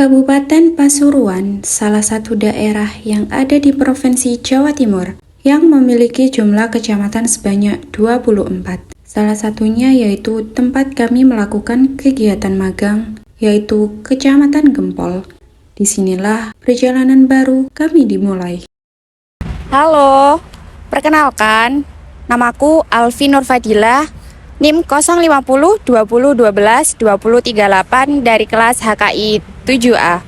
Kabupaten Pasuruan salah satu daerah yang ada di Provinsi Jawa Timur yang memiliki jumlah kecamatan sebanyak 24. Salah satunya yaitu tempat kami melakukan kegiatan magang, yaitu Kecamatan Gempol. Disinilah perjalanan baru kami dimulai. Halo, perkenalkan, namaku Alfi Nurfadilah, NIM 050 20 12 20 38 dari kelas HKI 7A.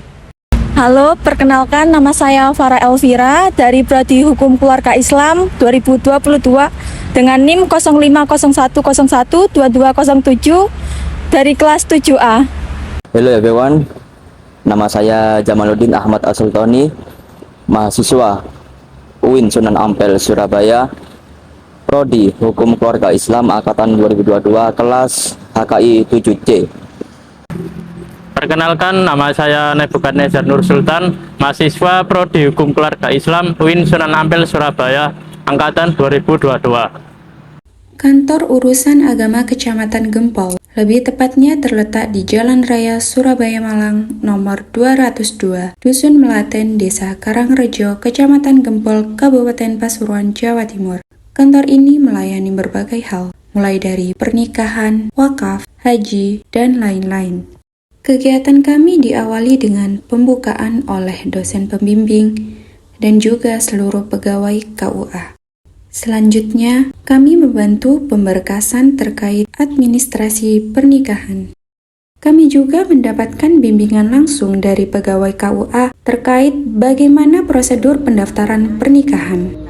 Halo, perkenalkan nama saya Farah Elvira dari Prodi Hukum Keluarga Islam 2022 dengan NIM 050101 2207 dari kelas 7A. Hello everyone, nama saya Jamaluddin Ahmad As-Sultani, mahasiswa UIN Sunan Ampel, Surabaya, Prodi Hukum Keluarga Islam Angkatan 2022, kelas HKI 7C. Perkenalkan, nama saya Nebukadnezar Nur Sultan, mahasiswa Prodi Hukum Keluarga Islam UIN Sunan Ampel, Surabaya, Angkatan 2022. Kantor Urusan Agama Kecamatan Gempol, lebih tepatnya terletak di Jalan Raya Surabaya Malang nomor 202, Dusun Melaten, Desa Karangrejo, Kecamatan Gempol, Kabupaten Pasuruan, Jawa Timur. Kantor ini melayani berbagai hal, mulai dari pernikahan, wakaf, haji, dan lain-lain. Kegiatan kami diawali dengan pembukaan oleh dosen pembimbing dan juga seluruh pegawai KUA. Selanjutnya, kami membantu pemberkasan terkait administrasi pernikahan. Kami juga mendapatkan bimbingan langsung dari pegawai KUA terkait bagaimana prosedur pendaftaran pernikahan.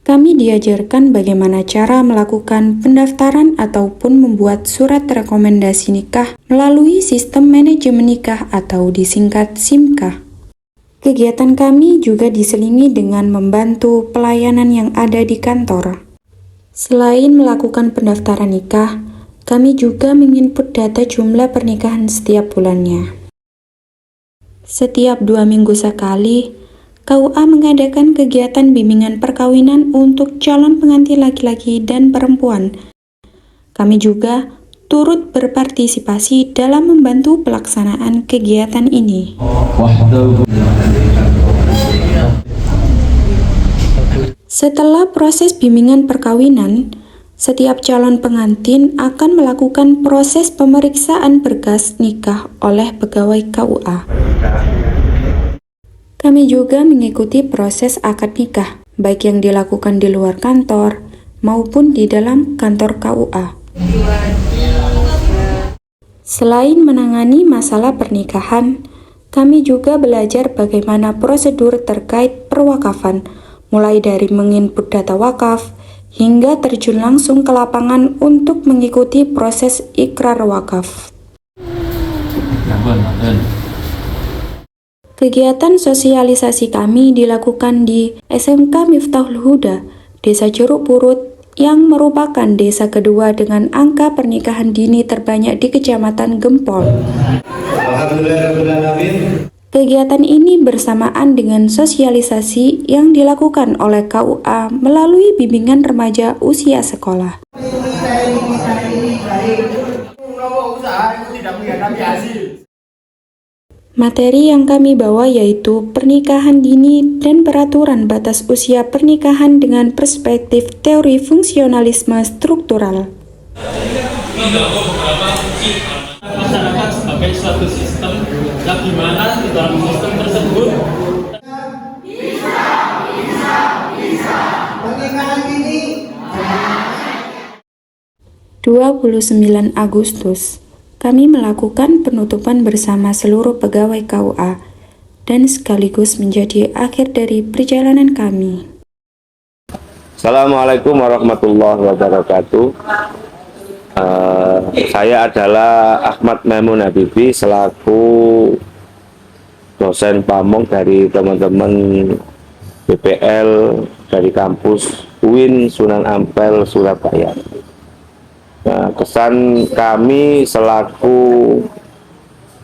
Kami diajarkan bagaimana cara melakukan pendaftaran ataupun membuat surat rekomendasi nikah melalui sistem manajemen nikah atau disingkat SIMKA. Kegiatan kami juga diselingi dengan membantu pelayanan yang ada di kantor. Selain melakukan pendaftaran nikah, kami juga menginput data jumlah pernikahan setiap bulannya. Setiap 2 minggu sekali, KUA mengadakan kegiatan bimbingan perkawinan untuk calon pengantin laki-laki dan perempuan. Kami juga turut berpartisipasi dalam membantu pelaksanaan kegiatan ini. Setelah proses bimbingan perkawinan, setiap calon pengantin akan melakukan proses pemeriksaan berkas nikah oleh pegawai KUA. Kami juga mengikuti proses akad nikah, baik yang dilakukan di luar kantor maupun di dalam kantor KUA. Selain menangani masalah pernikahan, kami juga belajar bagaimana prosedur terkait perwakafan, mulai dari menginput data wakaf hingga terjun langsung ke lapangan untuk mengikuti proses ikrar wakaf. Kegiatan sosialisasi kami dilakukan di SMK Miftahul Huda, Desa Jeruk Purut, yang merupakan desa kedua dengan angka pernikahan dini terbanyak di Kecamatan Gempol. Kegiatan ini bersamaan dengan sosialisasi yang dilakukan oleh KUA melalui bimbingan remaja usia sekolah. Materi yang kami bawa yaitu pernikahan dini dan peraturan batas usia pernikahan dengan perspektif teori fungsionalisme struktural. Masyarakat sebagai suatu sistem yang dimana di dalam sistem tersebut pernikahan dini 29 Agustus, kami melakukan penutupan bersama seluruh pegawai KUA dan sekaligus menjadi akhir dari perjalanan kami. Assalamualaikum warahmatullahi wabarakatuh. Saya adalah Ahmad Maimun Habibi selaku dosen pamong dari teman-teman BPL dari kampus UIN Sunan Ampel, Surabaya. Nah, kesan kami selaku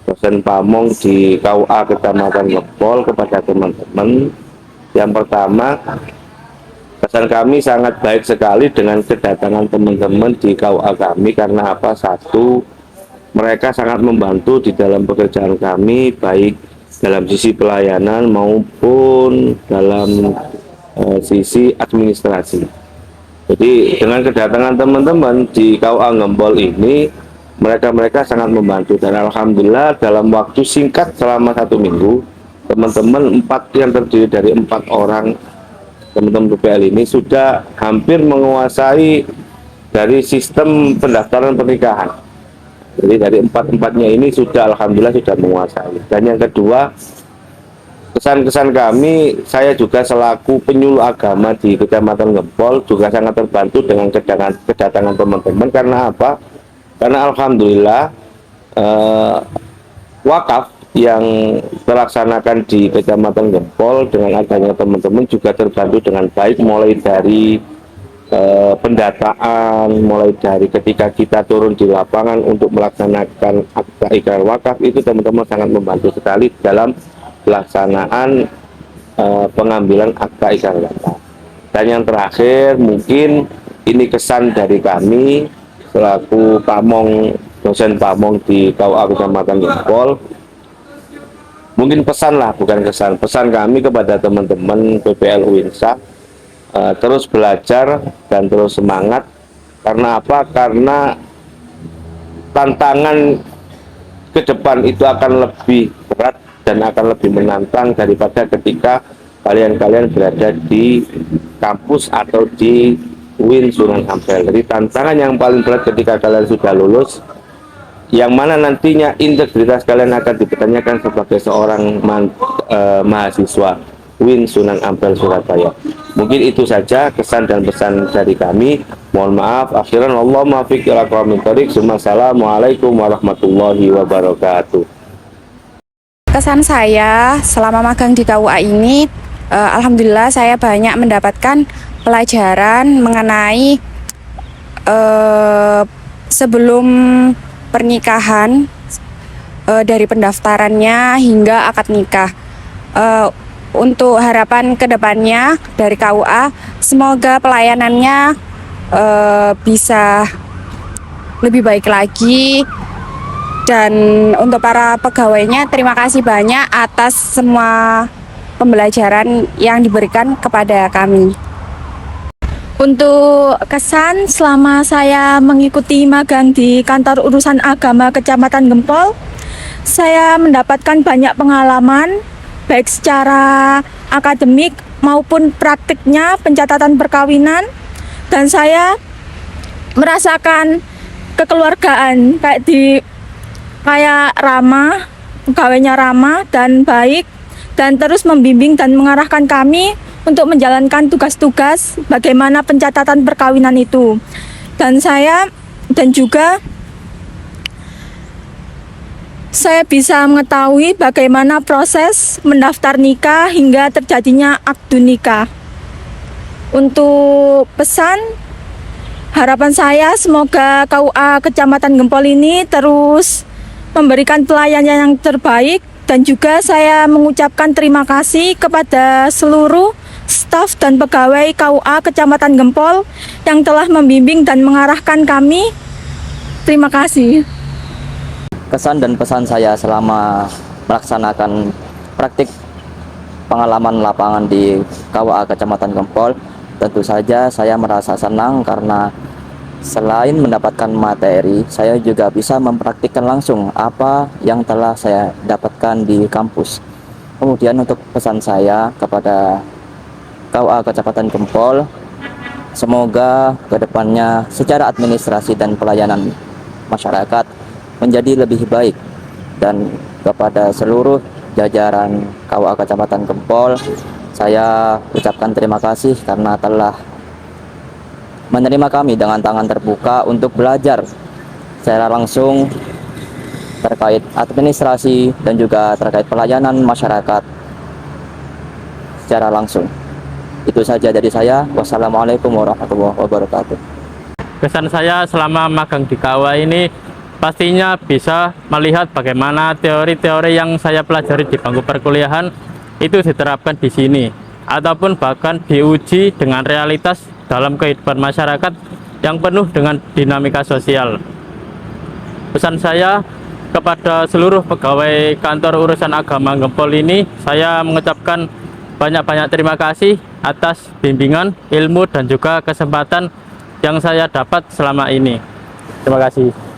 dosen pamong di KUA Kecamatan Gempol kepada teman-teman, yang pertama, kesan kami sangat baik sekali dengan kedatangan teman-teman di KUA kami. Karena apa? Satu, mereka sangat membantu di dalam pekerjaan kami, baik dalam sisi pelayanan maupun dalam sisi administrasi. Jadi dengan kedatangan teman-teman di KUA Gempol ini, mereka sangat membantu, dan alhamdulillah dalam waktu singkat selama 1 minggu, teman-teman yang terdiri dari 4 orang teman-teman PPL ini sudah hampir menguasai dari sistem pendaftaran pernikahan. Jadi dari 4-4-nya ini sudah alhamdulillah sudah menguasai. Dan yang kedua, kesan-kesan kami, saya juga selaku penyuluh agama di Kecamatan Gempol juga sangat terbantu dengan kedatangan teman-teman. Karena apa? Karena alhamdulillah wakaf yang terlaksanakan di Kecamatan Gempol dengan adanya teman-teman juga terbantu dengan baik, mulai dari pendataan, mulai dari ketika kita turun di lapangan untuk melaksanakan akta ikrar wakaf, itu teman-teman sangat membantu sekali dalam pelaksanaan pengambilan akta ikrar wakaf. Dan yang terakhir, mungkin ini kesan dari kami selaku pamong, dosen pamong di KUA Kecamatan Gempol. Mungkin pesan lah, bukan kesan, pesan kami kepada teman-teman PPL UINSA, terus belajar dan terus semangat. Karena apa? Karena tantangan ke depan itu akan lebih berat dan akan lebih menantang daripada ketika kalian berada di kampus atau di UIN Sunan Ampel. Jadi tantangan yang paling berat ketika kalian sudah lulus, yang mana nantinya integritas kalian akan dipertanyakan sebagai seorang mahasiswa UIN Sunan Ampel Surabaya. Mungkin itu saja kesan dan pesan dari kami. Mohon maaf, akhiran Allah muwaffiq ila aqwamit thoriq. Assalamualaikum warahmatullahi wabarakatuh. Kesan saya selama magang di KUA ini, alhamdulillah saya banyak mendapatkan pelajaran mengenai sebelum pernikahan, dari pendaftarannya hingga akad nikah. Untuk harapan kedepannya dari KUA, semoga pelayanannya bisa lebih baik lagi. Dan untuk para pegawainya, terima kasih banyak atas semua pembelajaran yang diberikan kepada kami. Untuk kesan selama saya mengikuti magang di Kantor Urusan Agama Kecamatan Gempol, saya mendapatkan banyak pengalaman, baik secara akademik maupun praktiknya pencatatan perkawinan, dan saya merasakan kekeluargaan kayak ramah, pegawainya ramah dan baik, dan terus membimbing dan mengarahkan kami untuk menjalankan tugas-tugas bagaimana pencatatan perkawinan itu. Dan juga saya bisa mengetahui bagaimana proses mendaftar nikah hingga terjadinya akdu nikah. Untuk pesan, harapan saya semoga KUA Kecamatan Gempol ini terus memberikan pelayanan yang terbaik, dan juga saya mengucapkan terima kasih kepada seluruh staf dan pegawai KUA Kecamatan Gempol yang telah membimbing dan mengarahkan kami. Terima kasih. Kesan dan pesan saya selama melaksanakan praktik pengalaman lapangan di KUA Kecamatan Gempol, tentu saja saya merasa senang karena selain mendapatkan materi, saya juga bisa mempraktikkan langsung apa yang telah saya dapatkan di kampus. Kemudian untuk pesan saya kepada KUA Kecamatan Gempol, semoga kedepannya secara administrasi dan pelayanan masyarakat menjadi lebih baik. Dan kepada seluruh jajaran KUA Kecamatan Gempol, saya ucapkan terima kasih karena telah menerima kami dengan tangan terbuka untuk belajar secara langsung terkait administrasi dan juga terkait pelayanan masyarakat secara langsung. Itu saja dari saya. Wassalamualaikum warahmatullahi wabarakatuh. Kesan saya selama magang di KUA ini pastinya bisa melihat bagaimana teori-teori yang saya pelajari di bangku perkuliahan itu diterapkan di sini, ataupun bahkan diuji dengan realitas dalam kehidupan masyarakat yang penuh dengan dinamika sosial. Pesan saya, kepada seluruh pegawai kantor urusan agama Gempol ini, saya mengucapkan banyak-banyak terima kasih atas bimbingan, ilmu, dan juga kesempatan yang saya dapat selama ini. Terima kasih.